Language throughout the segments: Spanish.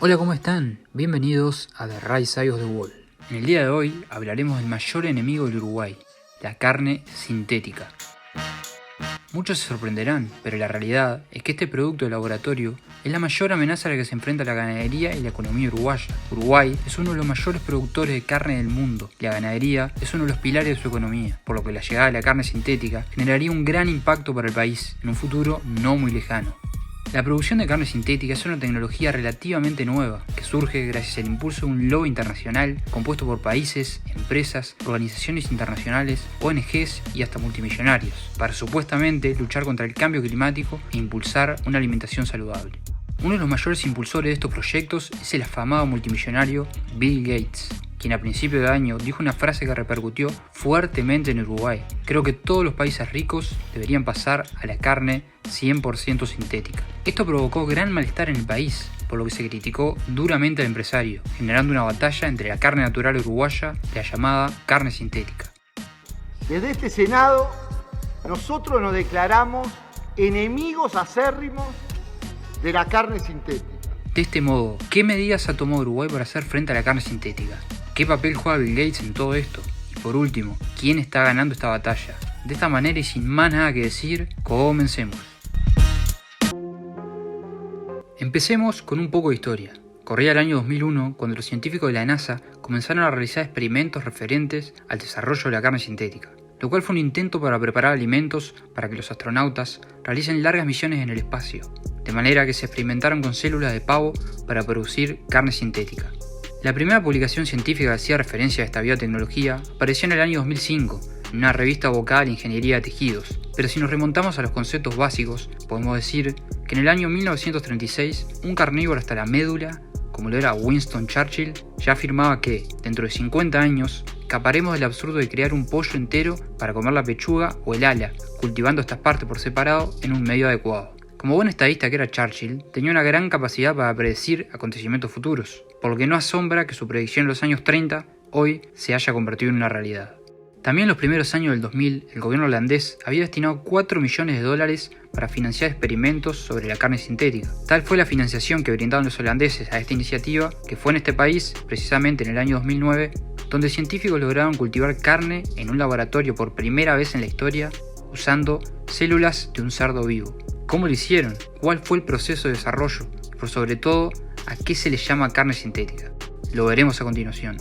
Hola, ¿cómo están? Bienvenidos a The Right Side of the Wall. En el día de hoy hablaremos del mayor enemigo del Uruguay, la carne sintética. Muchos se sorprenderán, pero la realidad es que este producto de laboratorio es la mayor amenaza a la que se enfrenta la ganadería y la economía uruguaya. Uruguay es uno de los mayores productores de carne del mundo y la ganadería es uno de los pilares de su economía, por lo que la llegada de la carne sintética generaría un gran impacto para el país en un futuro no muy lejano. La producción de carne sintética es una tecnología relativamente nueva que surge gracias al impulso de un lobby internacional compuesto por países, empresas, organizaciones internacionales, ONGs y hasta multimillonarios, para supuestamente luchar contra el cambio climático e impulsar una alimentación saludable. Uno de los mayores impulsores de estos proyectos es el afamado multimillonario Bill Gates, quien a principios de año dijo una frase que repercutió fuertemente en Uruguay: creo que todos los países ricos deberían pasar a la carne 100% sintética. Esto provocó gran malestar en el país, por lo que se criticó duramente al empresario, generando una batalla entre la carne natural uruguaya y la llamada carne sintética. Desde este Senado, nosotros nos declaramos enemigos acérrimos de la carne sintética. De este modo, ¿qué medidas ha tomado Uruguay para hacer frente a la carne sintética? ¿Qué papel juega Bill Gates en todo esto? Y por último, ¿quién está ganando esta batalla? De esta manera y sin más nada que decir, comencemos. Empecemos con un poco de historia. Corría el año 2001 cuando los científicos de la NASA comenzaron a realizar experimentos referentes al desarrollo de la carne sintética, lo cual fue un intento para preparar alimentos para que los astronautas realicen largas misiones en el espacio, de manera que se experimentaron con células de pavo para producir carne sintética. La primera publicación científica que hacía referencia a esta biotecnología apareció en el año 2005, en una revista abocada a la ingeniería de tejidos, pero si nos remontamos a los conceptos básicos, podemos decir que en el año 1936, un carnívoro hasta la médula, como lo era Winston Churchill, ya afirmaba que, dentro de 50 años, escaparemos del absurdo de crear un pollo entero para comer la pechuga o el ala, cultivando estas partes por separado en un medio adecuado. Como buen estadista que era Churchill, tenía una gran capacidad para predecir acontecimientos futuros, por lo que no asombra que su predicción en los años 30 hoy se haya convertido en una realidad. También en los primeros años del 2000, el gobierno holandés había destinado $4 millones para financiar experimentos sobre la carne sintética. Tal fue la financiación que brindaron los holandeses a esta iniciativa, que fue en este país, precisamente en el año 2009, donde científicos lograron cultivar carne en un laboratorio por primera vez en la historia, usando células de un cerdo vivo. ¿Cómo lo hicieron? ¿Cuál fue el proceso de desarrollo? Y por sobre todo, ¿a qué se le llama carne sintética? Lo veremos a continuación.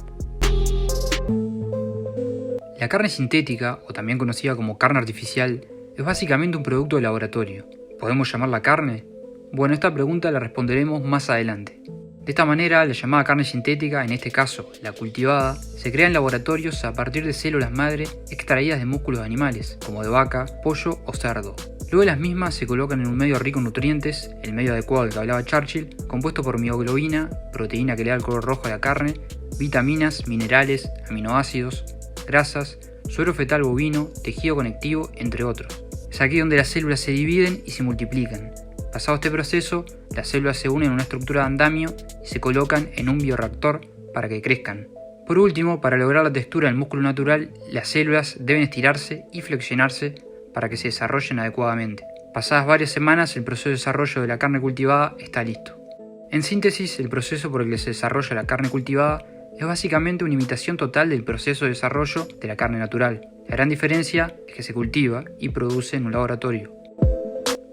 La carne sintética, o también conocida como carne artificial, es básicamente un producto de laboratorio. ¿Podemos llamarla carne? Bueno, esta pregunta la responderemos más adelante. De esta manera, la llamada carne sintética, en este caso la cultivada, se crea en laboratorios a partir de células madre extraídas de músculos de animales, como de vaca, pollo o cerdo. Luego las mismas se colocan en un medio rico en nutrientes, el medio adecuado del que hablaba Churchill, compuesto por mioglobina, proteína que le da el color rojo a la carne, vitaminas, minerales, aminoácidos, grasas, suero fetal bovino, tejido conectivo, entre otros. Es aquí donde las células se dividen y se multiplican. Pasado este proceso, las células se unen en una estructura de andamio y se colocan en un bioreactor para que crezcan. Por último, para lograr la textura del músculo natural, las células deben estirarse y flexionarse para que se desarrollen adecuadamente. Pasadas varias semanas, el proceso de desarrollo de la carne cultivada está listo. En síntesis, el proceso por el que se desarrolla la carne cultivada es básicamente una imitación total del proceso de desarrollo de la carne natural. La gran diferencia es que se cultiva y produce en un laboratorio.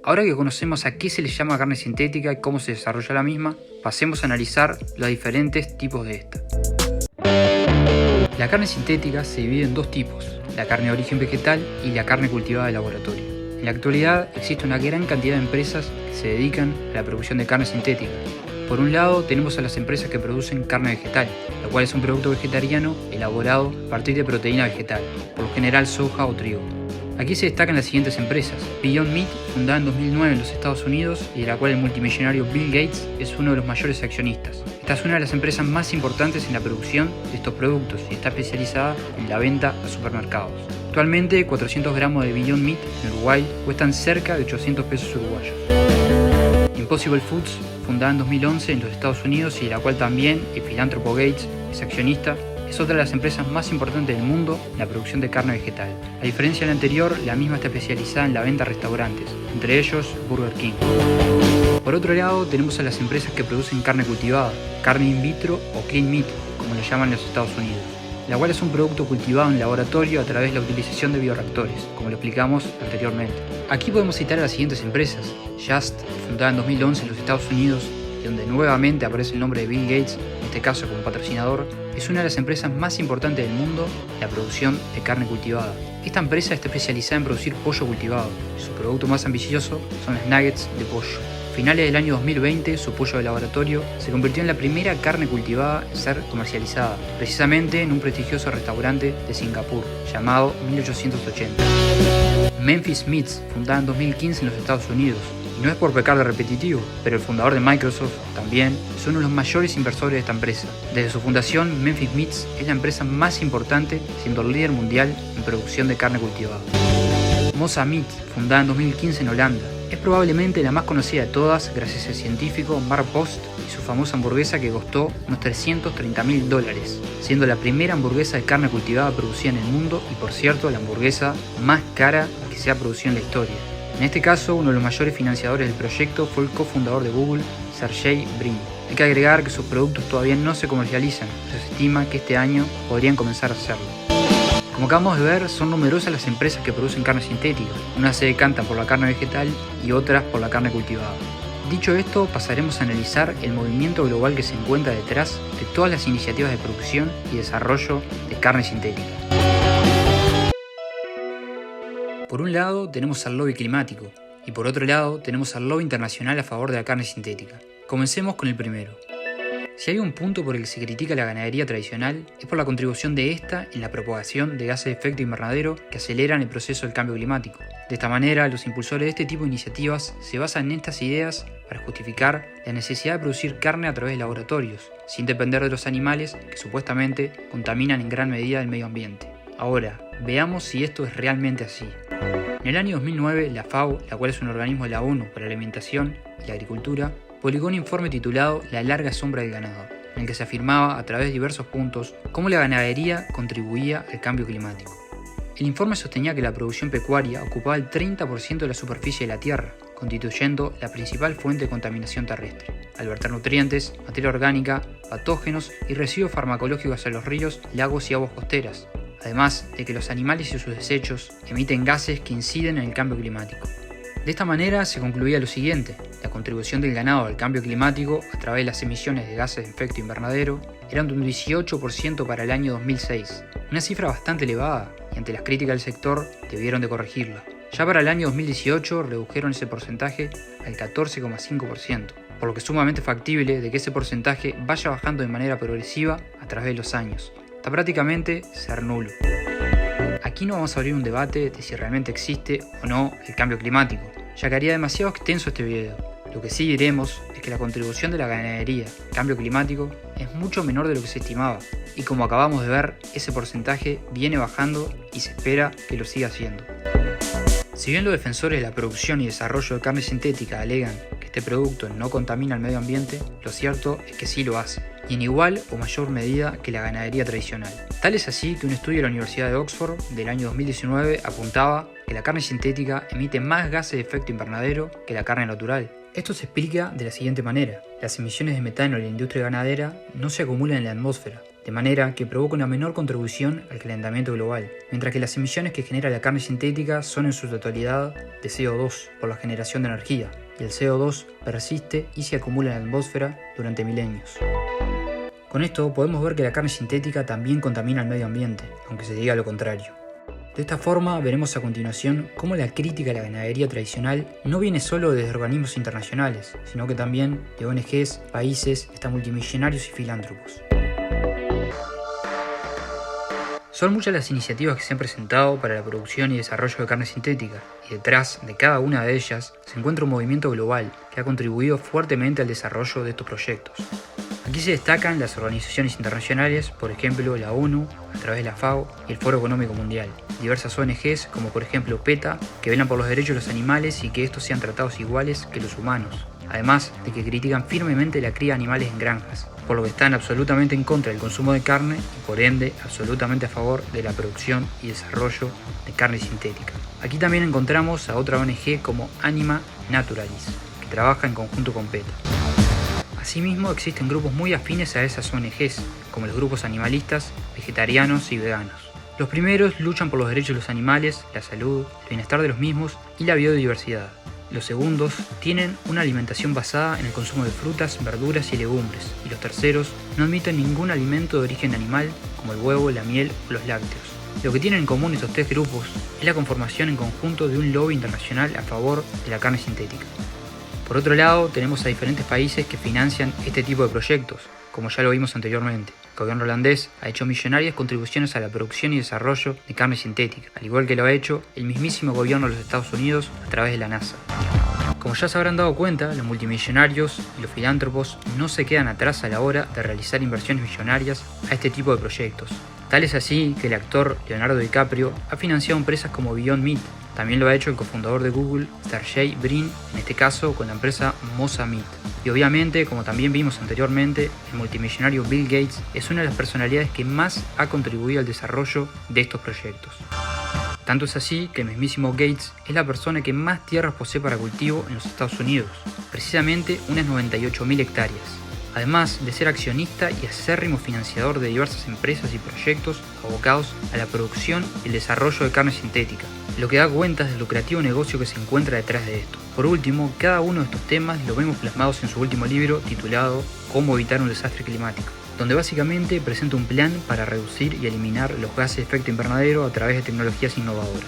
Ahora que conocemos a qué se le llama carne sintética y cómo se desarrolla la misma, pasemos a analizar los diferentes tipos de esta. La carne sintética se divide en dos tipos: la carne de origen vegetal y la carne cultivada de laboratorio. En la actualidad existe una gran cantidad de empresas que se dedican a la producción de carne sintética. Por un lado tenemos a las empresas que producen carne vegetal, la cual es un producto vegetariano elaborado a partir de proteína vegetal, por lo general soja o trigo. Aquí se destacan las siguientes empresas: Beyond Meat, fundada en 2009 en los Estados Unidos y de la cual el multimillonario Bill Gates es uno de los mayores accionistas. Esta es una de las empresas más importantes en la producción de estos productos y está especializada en la venta a supermercados. Actualmente 400 gramos de Beyond Meat en Uruguay cuestan cerca de 800 pesos uruguayos. Impossible Foods, fundada en 2011 en los Estados Unidos y de la cual también el filántropo Gates es accionista, es otra de las empresas más importantes del mundo en la producción de carne vegetal. A diferencia de la anterior, la misma está especializada en la venta a restaurantes, entre ellos Burger King. Por otro lado, tenemos a las empresas que producen carne cultivada, carne in vitro o clean meat, como le llaman en los Estados Unidos, la cual es un producto cultivado en laboratorio a través de la utilización de bioreactores, como lo explicamos anteriormente. Aquí podemos citar a las siguientes empresas: Just, fundada en 2011 en los Estados Unidos, y donde nuevamente aparece el nombre de Bill Gates, en este caso como patrocinador, es una de las empresas más importantes del mundo en la producción de carne cultivada. Esta empresa está especializada en producir pollo cultivado, y su producto más ambicioso son los nuggets de pollo. A finales del año 2020, su pollo de laboratorio se convirtió en la primera carne cultivada en ser comercializada, precisamente en un prestigioso restaurante de Singapur, llamado 1880. Memphis Meats, fundada en 2015 en los Estados Unidos. Y no es por pecar de repetitivo, pero el fundador de Microsoft también es uno de los mayores inversores de esta empresa. Desde su fundación, Memphis Meats es la empresa más importante, siendo el líder mundial en producción de carne cultivada. Mosa Meat, fundada en 2015 en Holanda. Es probablemente la más conocida de todas gracias al científico Mark Post y su famosa hamburguesa que costó unos $330.000, siendo la primera hamburguesa de carne cultivada producida en el mundo y, por cierto, la hamburguesa más cara que se ha producido en la historia. En este caso, uno de los mayores financiadores del proyecto fue el cofundador de Google, Sergey Brin. Hay que agregar que sus productos todavía no se comercializan, pero se estima que este año podrían comenzar a hacerlo. Como acabamos de ver, son numerosas las empresas que producen carne sintética. Unas se decantan por la carne vegetal y otras por la carne cultivada. Dicho esto, pasaremos a analizar el movimiento global que se encuentra detrás de todas las iniciativas de producción y desarrollo de carne sintética. Por un lado tenemos al lobby climático y por otro lado tenemos al lobby internacional a favor de la carne sintética. Comencemos con el primero. Si hay un punto por el que se critica la ganadería tradicional, es por la contribución de esta en la propagación de gases de efecto invernadero que aceleran el proceso del cambio climático. De esta manera, los impulsores de este tipo de iniciativas se basan en estas ideas para justificar la necesidad de producir carne a través de laboratorios, sin depender de los animales que supuestamente contaminan en gran medida el medio ambiente. Ahora, veamos si esto es realmente así. En el año 2009, la FAO, la cual es un organismo de la ONU para la alimentación y la agricultura, publicó un informe titulado La larga sombra del ganado, en el que se afirmaba a través de diversos puntos cómo la ganadería contribuía al cambio climático. El informe sostenía que la producción pecuaria ocupaba el 30% de la superficie de la tierra, constituyendo la principal fuente de contaminación terrestre, al verter nutrientes, materia orgánica, patógenos y residuos farmacológicos a los ríos, lagos y aguas costeras, además de que los animales y sus desechos emiten gases que inciden en el cambio climático. De esta manera se concluía lo siguiente: la contribución del ganado al cambio climático a través de las emisiones de gases de efecto invernadero eran de un 18% para el año 2006, una cifra bastante elevada y ante las críticas del sector debieron de corregirla. Ya para el año 2018 redujeron ese porcentaje al 14,5%, por lo que es sumamente factible de que ese porcentaje vaya bajando de manera progresiva a través de los años, hasta prácticamente ser nulo. Aquí no vamos a abrir un debate de si realmente existe o no el cambio climático, ya que haría demasiado extenso este video. Lo que sí diremos es que la contribución de la ganadería al cambio climático es mucho menor de lo que se estimaba, y como acabamos de ver, ese porcentaje viene bajando y se espera que lo siga haciendo. Si bien los defensores de la producción y desarrollo de carne sintética alegan que este producto no contamina el medio ambiente, lo cierto es que sí lo hace, y en igual o mayor medida que la ganadería tradicional. Tal es así que un estudio de la Universidad de Oxford del año 2019 apuntaba que la carne sintética emite más gases de efecto invernadero que la carne natural. Esto se explica de la siguiente manera: las emisiones de metano de la industria ganadera no se acumulan en la atmósfera, de manera que provoca una menor contribución al calentamiento global, mientras que las emisiones que genera la carne sintética son en su totalidad de CO2 por la generación de energía, y el CO2 persiste y se acumula en la atmósfera durante milenios. Con esto podemos ver que la carne sintética también contamina el medio ambiente, aunque se diga lo contrario. De esta forma veremos a continuación cómo la crítica a la ganadería tradicional no viene solo desde organismos internacionales, sino que también de ONGs, países, hasta multimillonarios y filántropos. Son muchas las iniciativas que se han presentado para la producción y desarrollo de carne sintética, y detrás de cada una de ellas se encuentra un movimiento global que ha contribuido fuertemente al desarrollo de estos proyectos. Aquí se destacan las organizaciones internacionales, por ejemplo la ONU, a través de la FAO y el Foro Económico Mundial, diversas ONGs como por ejemplo PETA, que velan por los derechos de los animales y que estos sean tratados iguales que los humanos, además de que critican firmemente la cría de animales en granjas, por lo que están absolutamente en contra del consumo de carne y por ende absolutamente a favor de la producción y desarrollo de carne sintética. Aquí también encontramos a otra ONG como Anima Naturalis, que trabaja en conjunto con PETA. Asimismo, existen grupos muy afines a esas ONGs, como los grupos animalistas, vegetarianos y veganos. Los primeros luchan por los derechos de los animales, la salud, el bienestar de los mismos y la biodiversidad. Los segundos tienen una alimentación basada en el consumo de frutas, verduras y legumbres, y los terceros no admiten ningún alimento de origen animal, como el huevo, la miel o los lácteos. Lo que tienen en común estos tres grupos es la conformación en conjunto de un lobby internacional a favor de la carne sintética. Por otro lado, tenemos a diferentes países que financian este tipo de proyectos, como ya lo vimos anteriormente. El gobierno holandés ha hecho millonarias contribuciones a la producción y desarrollo de carne sintética, al igual que lo ha hecho el mismísimo gobierno de los Estados Unidos a través de la NASA. Como ya se habrán dado cuenta, los multimillonarios y los filántropos no se quedan atrás a la hora de realizar inversiones millonarias a este tipo de proyectos. Tal es así que el actor Leonardo DiCaprio ha financiado empresas como Beyond Meat. También lo ha hecho el cofundador de Google, Sergey Brin, en este caso con la empresa Mosa Meat. Y obviamente, como también vimos anteriormente, el multimillonario Bill Gates es una de las personalidades que más ha contribuido al desarrollo de estos proyectos. Tanto es así que el mismísimo Gates es la persona que más tierras posee para cultivo en los Estados Unidos, precisamente unas 98.000 hectáreas. Además de ser accionista y acérrimo financiador de diversas empresas y proyectos abocados a la producción y el desarrollo de carne sintética, lo que da cuenta del lucrativo negocio que se encuentra detrás de esto. Por último, cada uno de estos temas lo vemos plasmados en su último libro titulado Cómo evitar un desastre climático, donde básicamente presenta un plan para reducir y eliminar los gases de efecto invernadero a través de tecnologías innovadoras.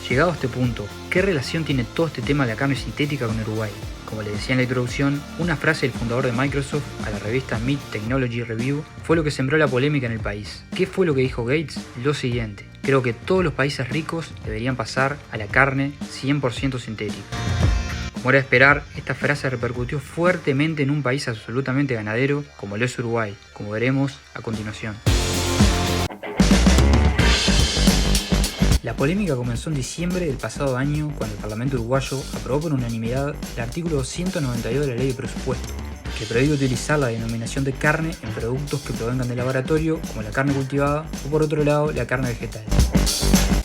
Llegado a este punto, ¿qué relación tiene todo este tema de la carne sintética con Uruguay? Como les decía en la introducción, una frase del fundador de Microsoft a la revista Meat Technology Review fue lo que sembró la polémica en el país. ¿Qué fue lo que dijo Gates? Lo siguiente: creo que todos los países ricos deberían pasar a la carne 100% sintética. Como era de esperar, esta frase repercutió fuertemente en un país absolutamente ganadero como lo es Uruguay, como veremos a continuación. La polémica comenzó en diciembre del pasado año cuando el Parlamento uruguayo aprobó por unanimidad el artículo 292 de la Ley de Presupuesto, que prohíbe utilizar la denominación de carne en productos que provengan del laboratorio, como la carne cultivada o por otro lado la carne vegetal.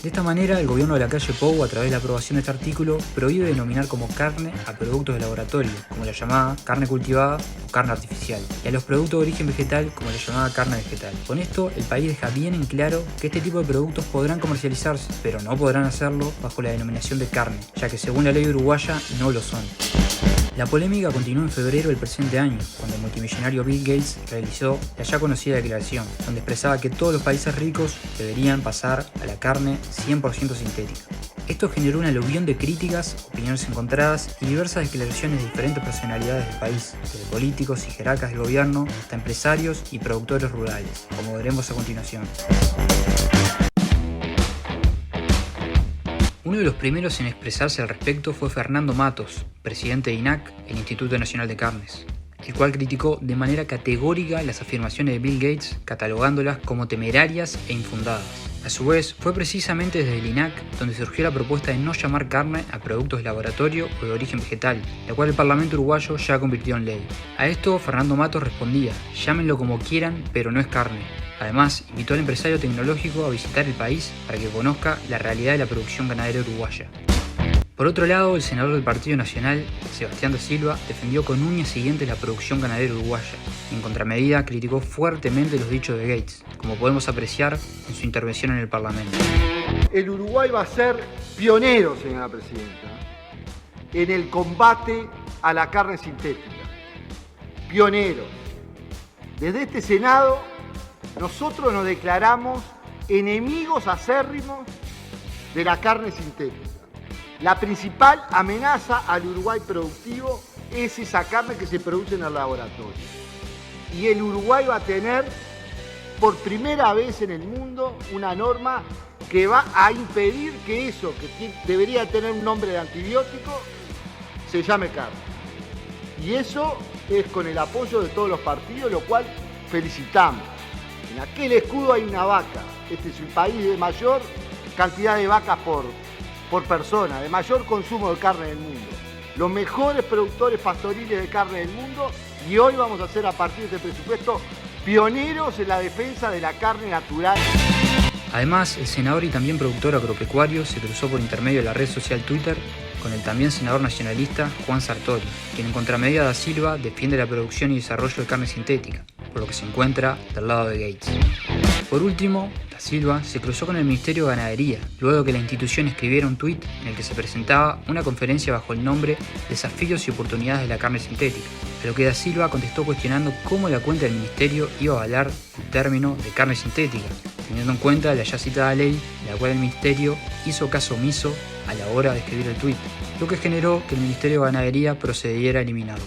De esta manera, el gobierno de Lacalle Pou, a través de la aprobación de este artículo, prohíbe denominar como carne a productos de laboratorio, como la llamada carne cultivada o carne artificial, y a los productos de origen vegetal, como la llamada carne vegetal. Con esto, el país deja bien en claro que este tipo de productos podrán comercializarse, pero no podrán hacerlo bajo la denominación de carne, ya que según la ley uruguaya no lo son. La polémica continuó en febrero del presente año, cuando el multimillonario Bill Gates realizó la ya conocida declaración, donde expresaba que todos los países ricos deberían pasar a la carne 100% sintética. Esto generó un aluvión de críticas, opiniones encontradas y diversas declaraciones de diferentes personalidades del país, desde políticos y jerarcas del gobierno hasta empresarios y productores rurales, como veremos a continuación. Uno de los primeros en expresarse al respecto fue Fernando Matos, presidente de INAC, el Instituto Nacional de Carnes, el cual criticó de manera categórica las afirmaciones de Bill Gates, catalogándolas como temerarias e infundadas. A su vez, fue precisamente desde el INAC donde surgió la propuesta de no llamar carne a productos de laboratorio o de origen vegetal, la cual el Parlamento uruguayo ya convirtió en ley. A esto, Fernando Matos respondía: llámenlo como quieran, pero no es carne. Además, invitó al empresario tecnológico a visitar el país para que conozca la realidad de la producción ganadera uruguaya. Por otro lado, el senador del Partido Nacional, Sebastián da Silva, defendió con uñas y dientes la producción ganadera uruguaya y en contramedida criticó fuertemente los dichos de Gates, como podemos apreciar en su intervención en el Parlamento. El Uruguay va a ser pionero, señora presidenta, en el combate a la carne sintética. Pionero. Desde este Senado, nosotros nos declaramos enemigos acérrimos de la carne sintética. La principal amenaza al Uruguay productivo es esa carne que se produce en el laboratorio. Y el Uruguay va a tener, por primera vez en el mundo, una norma que va a impedir que eso, que debería tener un nombre de antibiótico, se llame carne. Y eso es con el apoyo de todos los partidos, lo cual felicitamos. En aquel escudo hay una vaca. Este es el país de mayor cantidad de vacas por persona, de mayor consumo de carne del mundo. Los mejores productores pastoriles de carne del mundo Y hoy vamos a ser, a partir de este presupuesto, pioneros en la defensa de la carne natural. Además, el senador y también productor agropecuario se cruzó por intermedio de la red social Twitter con el también senador nacionalista Juan Sartori, quien en contramedida da Silva defiende la producción y desarrollo de carne sintética, por lo que se encuentra del lado de Gates. Por último, da Silva se cruzó con el Ministerio de Ganadería, luego que la institución escribiera un tuit en el que se presentaba una conferencia bajo el nombre Desafíos y oportunidades de la carne sintética, a lo que da Silva contestó cuestionando cómo la cuenta del ministerio iba a avalar el término de carne sintética, teniendo en cuenta la ya citada ley, la cual el ministerio hizo caso omiso a la hora de escribir el tuit, lo que generó que el Ministerio de Ganadería procediera a eliminarlo.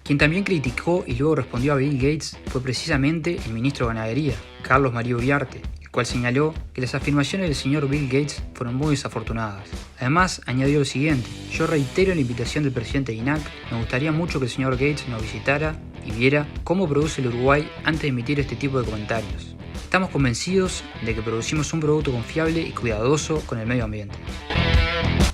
Quien también criticó y luego respondió a Bill Gates fue precisamente el ministro de Ganadería, Carlos María Uriarte, el cual señaló que las afirmaciones del señor Bill Gates fueron muy desafortunadas. Además, añadió lo siguiente: yo reitero la invitación del presidente de INAC, me gustaría mucho que el señor Gates nos visitara y viera cómo produce el Uruguay antes de emitir este tipo de comentarios. Estamos convencidos de que producimos un producto confiable y cuidadoso con el medio ambiente.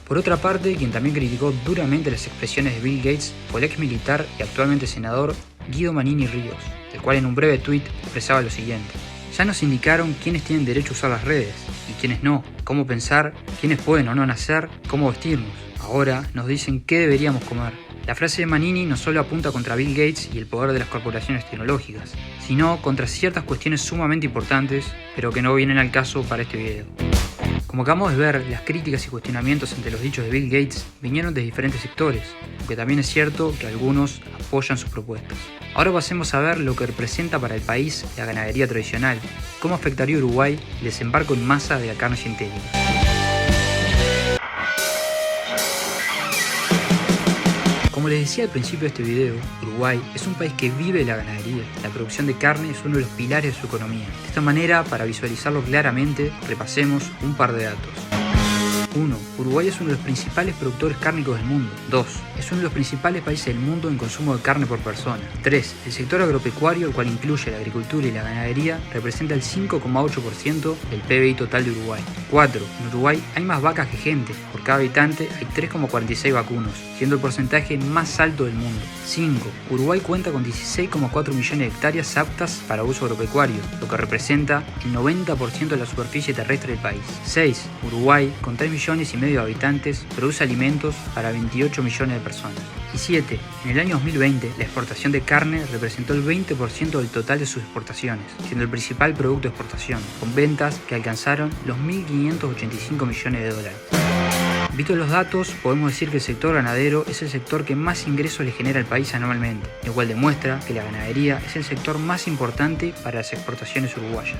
Por otra parte, quien también criticó duramente las expresiones de Bill Gates fue el ex militar y actualmente senador Guido Manini Ríos, el cual en un breve tuit expresaba lo siguiente: ya nos indicaron quiénes tienen derecho a usar las redes y quiénes no, cómo pensar, quiénes pueden o no nacer, cómo vestirnos. Ahora nos dicen qué deberíamos comer. La frase de Manini no solo apunta contra Bill Gates y el poder de las corporaciones tecnológicas, sino contra ciertas cuestiones sumamente importantes, pero que no vienen al caso para este video. Como acabamos de ver, las críticas y cuestionamientos ante los dichos de Bill Gates vinieron de diferentes sectores, aunque también es cierto que algunos apoyan sus propuestas. Ahora pasemos a ver lo que representa para el país la ganadería tradicional, cómo afectaría a Uruguay el desembarco en masa de la carne sintética. Como les decía al principio de este video, Uruguay es un país que vive de la ganadería. La producción de carne es uno de los pilares de su economía. De esta manera, para visualizarlo claramente, repasemos un par de datos. 1. Uruguay es uno de los principales productores cárnicos del mundo. 2. Es uno de los principales países del mundo en consumo de carne por persona. 3. El sector agropecuario, el cual incluye la agricultura y la ganadería, representa el 5,8% del PBI total de Uruguay. 4. En Uruguay hay más vacas que gente. Por cada habitante hay 3,46 vacunos, siendo el porcentaje más alto del mundo. 5. Uruguay cuenta con 16,4 millones de hectáreas aptas para uso agropecuario, lo que representa el 90% de la superficie terrestre del país. 6. Uruguay, con 3 millones y medio de habitantes, produce alimentos para 28 millones de personas. Y 7. En el año 2020, la exportación de carne representó el 20% del total de sus exportaciones, siendo el principal producto de exportación, con ventas que alcanzaron los 1.585 millones de dólares. Visto los datos, podemos decir que el sector ganadero es el sector que más ingresos le genera al país anualmente, lo cual demuestra que la ganadería es el sector más importante para las exportaciones uruguayas.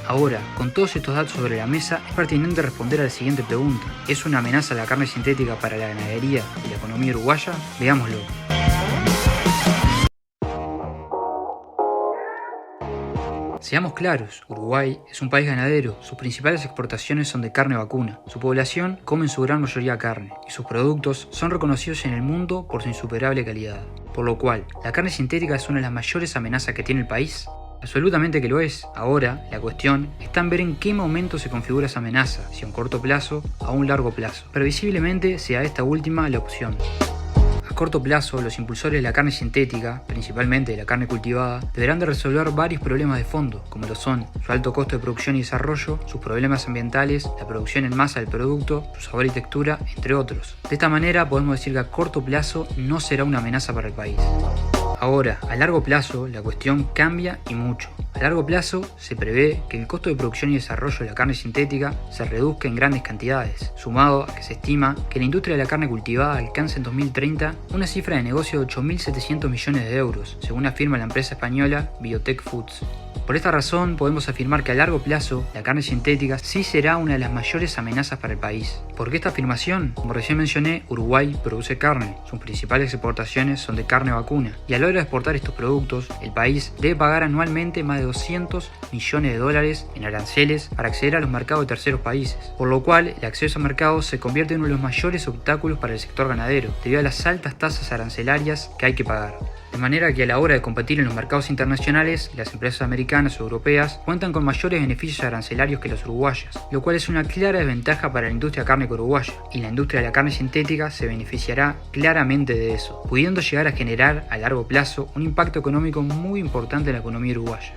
Ahora, con todos estos datos sobre la mesa, es pertinente responder a la siguiente pregunta: ¿es una amenaza la carne sintética para la ganadería y la economía uruguaya? Veámoslo. Seamos claros, Uruguay es un país ganadero, sus principales exportaciones son de carne vacuna, su población come en su gran mayoría carne, y sus productos son reconocidos en el mundo por su insuperable calidad. Por lo cual, ¿la carne sintética es una de las mayores amenazas que tiene el país? Absolutamente que lo es. Ahora, la cuestión está en ver en qué momento se configura esa amenaza, si a un corto plazo o a un largo plazo. Previsiblemente sea esta última la opción. A corto plazo, los impulsores de la carne sintética, principalmente de la carne cultivada, deberán de resolver varios problemas de fondo, como lo son su alto costo de producción y desarrollo, sus problemas ambientales, la producción en masa del producto, su sabor y textura, entre otros. De esta manera podemos decir que a corto plazo no será una amenaza para el país. Ahora, a largo plazo, la cuestión cambia y mucho. A largo plazo, se prevé que el costo de producción y desarrollo de la carne sintética se reduzca en grandes cantidades, sumado a que se estima que la industria de la carne cultivada alcance en 2030 una cifra de negocio de 8.700 millones de euros, según afirma la empresa española Biotech Foods. Por esta razón, podemos afirmar que a largo plazo, la carne sintética sí será una de las mayores amenazas para el país. ¿Por qué esta afirmación? Como recién mencioné, Uruguay produce carne, sus principales exportaciones son de carne vacuna, y a la hora de exportar estos productos, el país debe pagar anualmente más de 200 millones de dólares en aranceles para acceder a los mercados de terceros países, por lo cual el acceso a mercados se convierte en uno de los mayores obstáculos para el sector ganadero, debido a las altas tasas arancelarias que hay que pagar. De manera que a la hora de competir en los mercados internacionales, las empresas americanas o europeas cuentan con mayores beneficios arancelarios que las uruguayas, lo cual es una clara desventaja para la industria cárnica uruguaya, y la industria de la carne sintética se beneficiará claramente de eso, pudiendo llegar a generar a largo plazo un impacto económico muy importante en la economía uruguaya.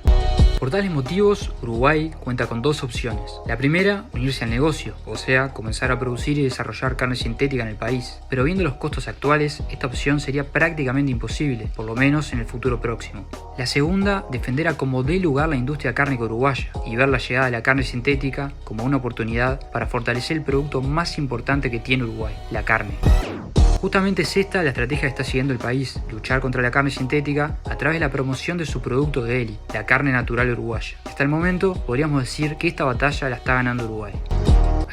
Por tales motivos, Uruguay cuenta con dos opciones. La primera, unirse al negocio, o sea, comenzar a producir y desarrollar carne sintética en el país. Pero viendo los costos actuales, esta opción sería prácticamente imposible, por lo menos en el futuro próximo. La segunda, defender a como dé lugar la industria cárnica uruguaya y ver la llegada de la carne sintética como una oportunidad para fortalecer el producto más importante que tiene Uruguay, la carne. Justamente es esta la estrategia que está siguiendo el país, luchar contra la carne sintética a través de la promoción de su producto de ELI, la carne natural uruguaya. Hasta el momento podríamos decir que esta batalla la está ganando Uruguay.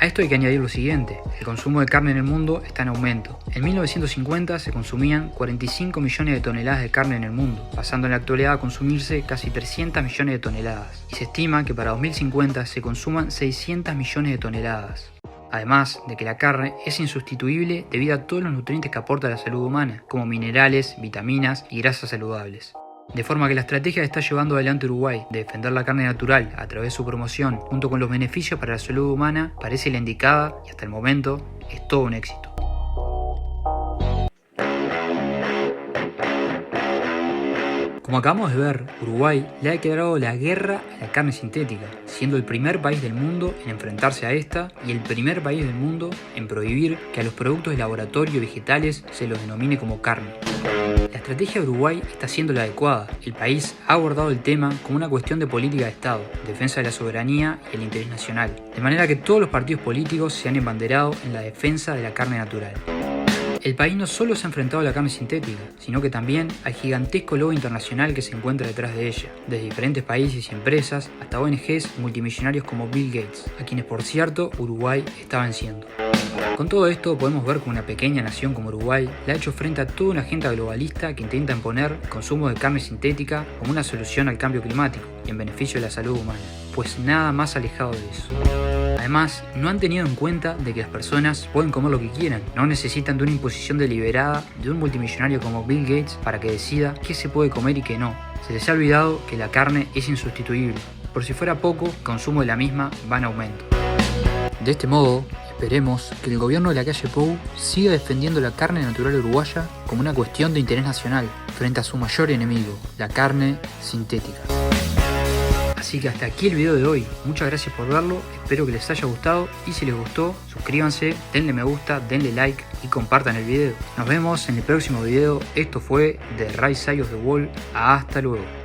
A esto hay que añadir lo siguiente, el consumo de carne en el mundo está en aumento. En 1950 se consumían 45 millones de toneladas de carne en el mundo, pasando en la actualidad a consumirse casi 300 millones de toneladas. Y se estima que para 2050 se consuman 600 millones de toneladas. Además de que la carne es insustituible debido a todos los nutrientes que aporta a la salud humana, como minerales, vitaminas y grasas saludables. De forma que la estrategia que está llevando adelante Uruguay de defender la carne natural a través de su promoción, junto con los beneficios para la salud humana, parece la indicada y hasta el momento es todo un éxito. Como acabamos de ver, Uruguay le ha declarado la guerra a la carne sintética, siendo el primer país del mundo en enfrentarse a esta y el primer país del mundo en prohibir que a los productos de laboratorio vegetales se los denomine como carne. La estrategia de Uruguay está siendo la adecuada. El país ha abordado el tema como una cuestión de política de Estado, defensa de la soberanía y el interés nacional, de manera que todos los partidos políticos se han embanderado en la defensa de la carne natural. El país no solo se ha enfrentado a la carne sintética, sino que también al gigantesco lobby internacional que se encuentra detrás de ella, desde diferentes países y empresas hasta ONGs multimillonarios como Bill Gates, a quienes por cierto Uruguay está venciendo. Con todo esto podemos ver que una pequeña nación como Uruguay le ha hecho frente a toda una agenda globalista que intenta imponer el consumo de carne sintética como una solución al cambio climático y en beneficio de la salud humana, pues nada más alejado de eso. Además, no han tenido en cuenta de que las personas pueden comer lo que quieran, no necesitan de una imposición deliberada de un multimillonario como Bill Gates para que decida qué se puede comer y qué no. Se les ha olvidado que la carne es insustituible, por si fuera poco, el consumo de la misma va en aumento. De este modo, esperemos que el gobierno de la calle Pou siga defendiendo la carne natural uruguaya como una cuestión de interés nacional frente a su mayor enemigo, la carne sintética. Así que hasta aquí el video de hoy, muchas gracias por verlo, espero que les haya gustado y si les gustó, suscríbanse, denle me gusta, denle like y compartan el video. Nos vemos en el próximo video, esto fue The Right Side of the Wall, hasta luego.